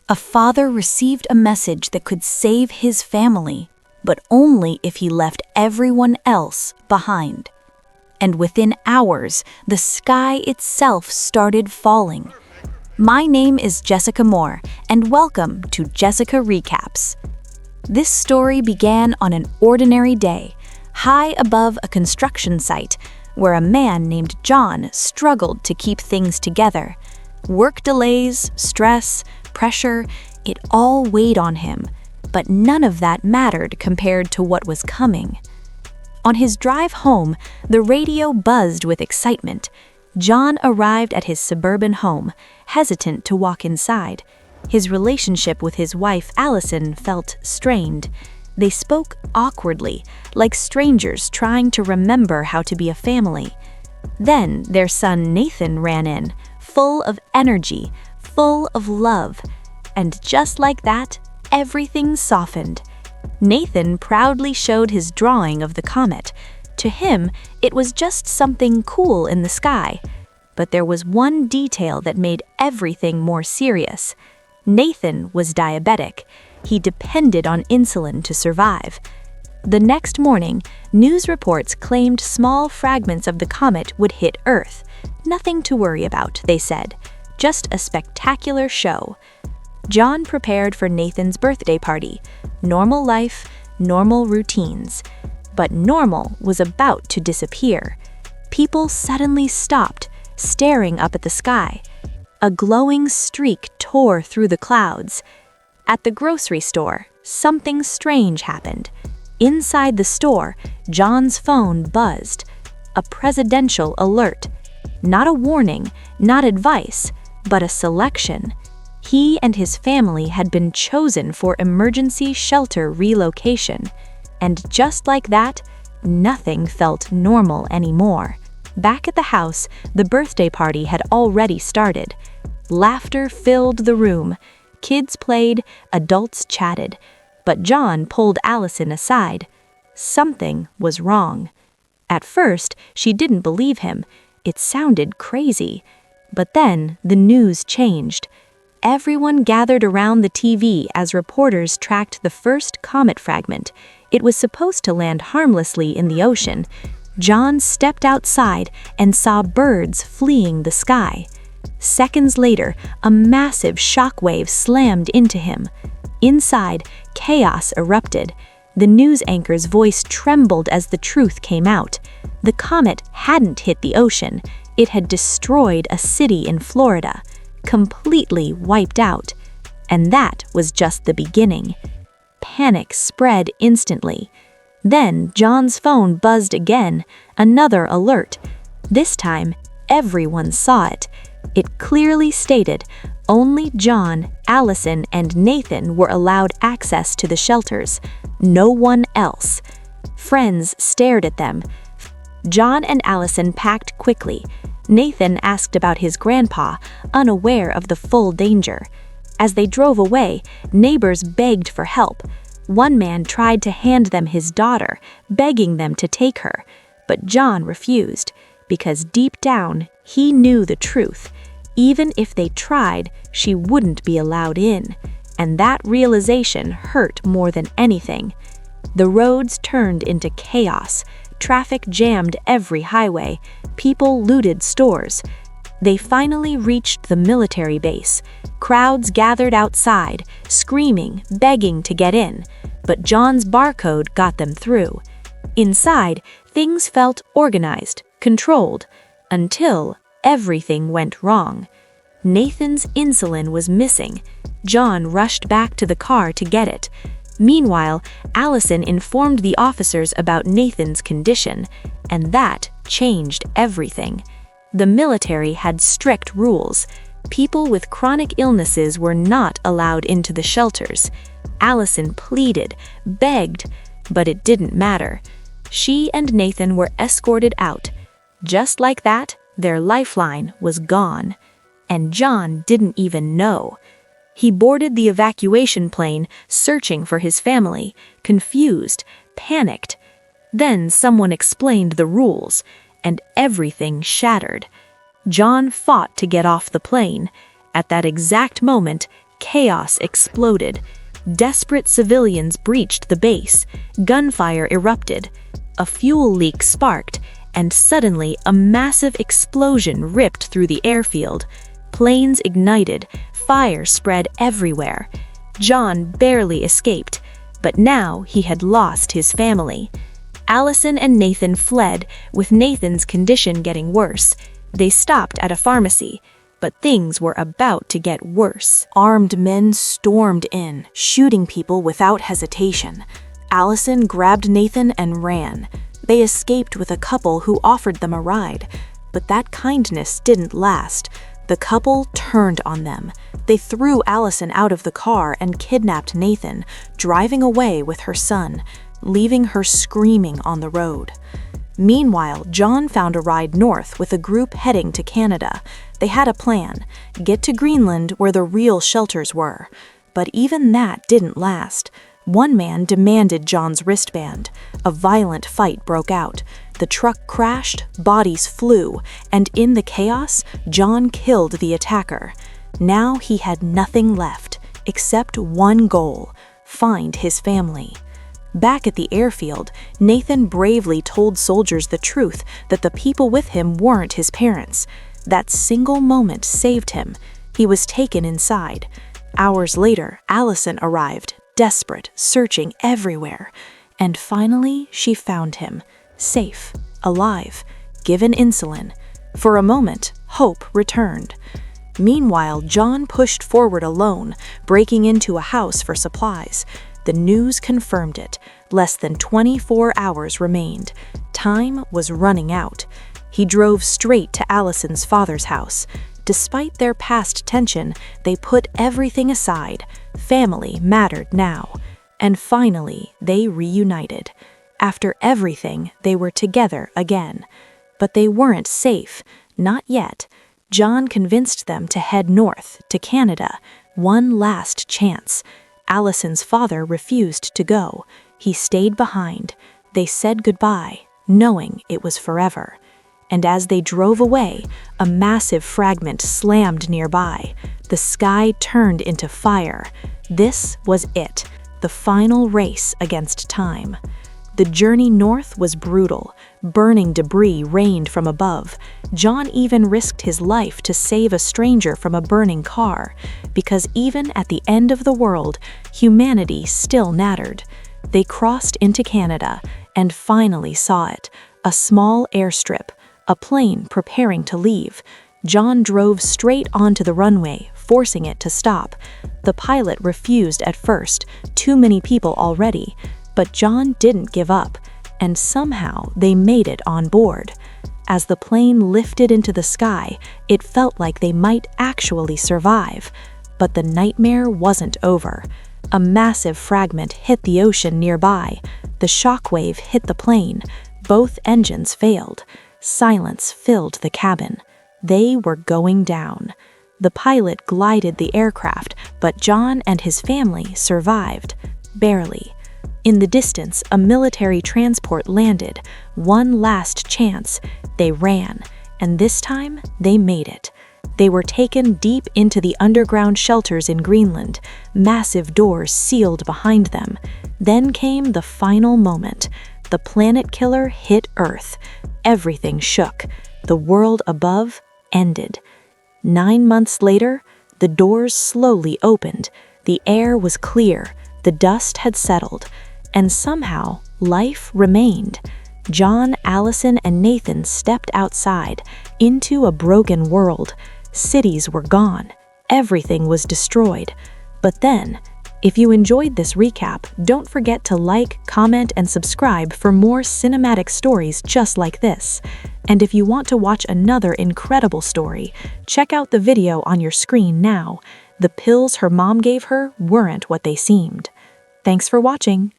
A father received a message that could save his family, but only if he left everyone else behind. And within hours, the sky itself started falling. My name is Jessica Moore, and welcome to Jessica Recaps. This story began on an ordinary day, high above a construction site, where a man named John struggled to keep things together. Work delays, stress, pressure, it all weighed on him, but none of that mattered compared to what was coming. On his drive home, the radio buzzed with excitement. John arrived at his suburban home, hesitant to walk inside. His relationship with his wife, Allison, felt strained. They spoke awkwardly, like strangers trying to remember how to be a family. Then their son Nathan ran in, full of energy, full of love. And just like that, everything softened. Nathan proudly showed his drawing of the comet. To him, it was just something cool in the sky. But there was one detail that made everything more serious. Nathan was diabetic. He depended on insulin to survive. The next morning, news reports claimed small fragments of the comet would hit Earth. Nothing to worry about, they said. Just a spectacular show. John prepared for Nathan's birthday party. Normal life, normal routines. But normal was about to disappear. People suddenly stopped, staring up at the sky. A glowing streak tore through the clouds. At the grocery store, something strange happened. Inside the store, John's phone buzzed. A presidential alert. Not a warning, not advice, but a selection. He and his family had been chosen for emergency shelter relocation. And just like that, nothing felt normal anymore. Back at the house, the birthday party had already started. Laughter filled the room. Kids played, adults chatted. But John pulled Allison aside. Something was wrong. At first, she didn't believe him. It sounded crazy. But then the news changed. Everyone gathered around the TV as reporters tracked the first comet fragment. It was supposed to land harmlessly in the ocean. John stepped outside and saw birds fleeing the sky. Seconds later, a massive shockwave slammed into him. Inside, chaos erupted. The news anchor's voice trembled as the truth came out. The comet hadn't hit the ocean. It had destroyed a city in Florida, completely wiped out. And that was just the beginning. Panic spread instantly. Then John's phone buzzed again, another alert. This time, everyone saw it. It clearly stated only John, Allison, and Nathan were allowed access to the shelters. No one else. Friends stared at them. John and Allison packed quickly. Nathan asked about his grandpa, unaware of the full danger. As they drove away, neighbors begged for help. One man tried to hand them his daughter, begging them to take her. But John refused, because deep down, he knew the truth. Even if they tried, she wouldn't be allowed in. And that realization hurt more than anything. The roads turned into chaos. Traffic jammed every highway. People looted stores. They finally reached the military base. Crowds gathered outside, screaming, begging to get in. But John's barcode got them through. Inside, things felt organized, controlled, until everything went wrong. Nathan's insulin was missing. John rushed back to the car to get it. Meanwhile, Allison informed the officers about Nathan's condition, and that changed everything. The military had strict rules. People with chronic illnesses were not allowed into the shelters. Allison pleaded, begged, but it didn't matter. She and Nathan were escorted out. Just like that, their lifeline was gone. And John didn't even know. He boarded the evacuation plane, searching for his family, confused, panicked. Then someone explained the rules, and everything shattered. John fought to get off the plane. At that exact moment, chaos exploded. Desperate civilians breached the base, gunfire erupted, a fuel leak sparked, and suddenly a massive explosion ripped through the airfield. Planes ignited, fire spread everywhere. John barely escaped, but now he had lost his family. Allison and Nathan fled, with Nathan's condition getting worse. They stopped at a pharmacy, but things were about to get worse. Armed men stormed in, shooting people without hesitation. Allison grabbed Nathan and ran. They escaped with a couple who offered them a ride, but that kindness didn't last. The couple turned on them. They threw Allison out of the car and kidnapped Nathan, driving away with her son, leaving her screaming on the road. Meanwhile, John found a ride north with a group heading to Canada. They had a plan: get to Greenland where the real shelters were. But even that didn't last. One man demanded John's wristband. A violent fight broke out. The truck crashed, bodies flew, and in the chaos, John killed the attacker. Now he had nothing left, except one goal: find his family. Back at the airfield, Nathan bravely told soldiers the truth that the people with him weren't his parents. That single moment saved him. He was taken inside. Hours later, Allison arrived, desperate, searching everywhere. And finally, she found him, safe, alive, given insulin. For a moment, hope returned. Meanwhile, John pushed forward alone, breaking into a house for supplies. The news confirmed it. Less than 24 hours remained. Time was running out. He drove straight to Allison's father's house. Despite their past tension, they put everything aside. Family mattered now. And finally, they reunited. After everything, they were together again. But they weren't safe. Not yet. John convinced them to head north, to Canada. One last chance. Allison's father refused to go. He stayed behind. They said goodbye, knowing it was forever. And as they drove away, a massive fragment slammed nearby. The sky turned into fire. This was it, the final race against time. The journey north was brutal. Burning debris rained from above. John even risked his life to save a stranger from a burning car, because even at the end of the world, humanity still mattered. They crossed into Canada and finally saw it, a small airstrip, a plane preparing to leave. John drove straight onto the runway, forcing it to stop. The pilot refused at first, too many people already, but John didn't give up, and somehow they made it on board. As the plane lifted into the sky, it felt like they might actually survive. But the nightmare wasn't over. A massive fragment hit the ocean nearby. The shockwave hit the plane. Both engines failed. Silence filled the cabin. They were going down. The pilot glided the aircraft, but John and his family survived. Barely. In the distance, a military transport landed. One last chance. They ran, and this time they made it. They were taken deep into the underground shelters in Greenland, massive doors sealed behind them. Then came the final moment. The planet killer hit Earth. Everything shook. The world above ended. 9 months later, the doors slowly opened. The air was clear. The dust had settled. And somehow, life remained. John, Allison, and Nathan stepped outside, into a broken world. Cities were gone. Everything was destroyed. But then, if you enjoyed this recap, don't forget to like, comment, and subscribe for more cinematic stories just like this. And if you want to watch another incredible story, check out the video on your screen now. The pills her mom gave her weren't what they seemed. Thanks for watching.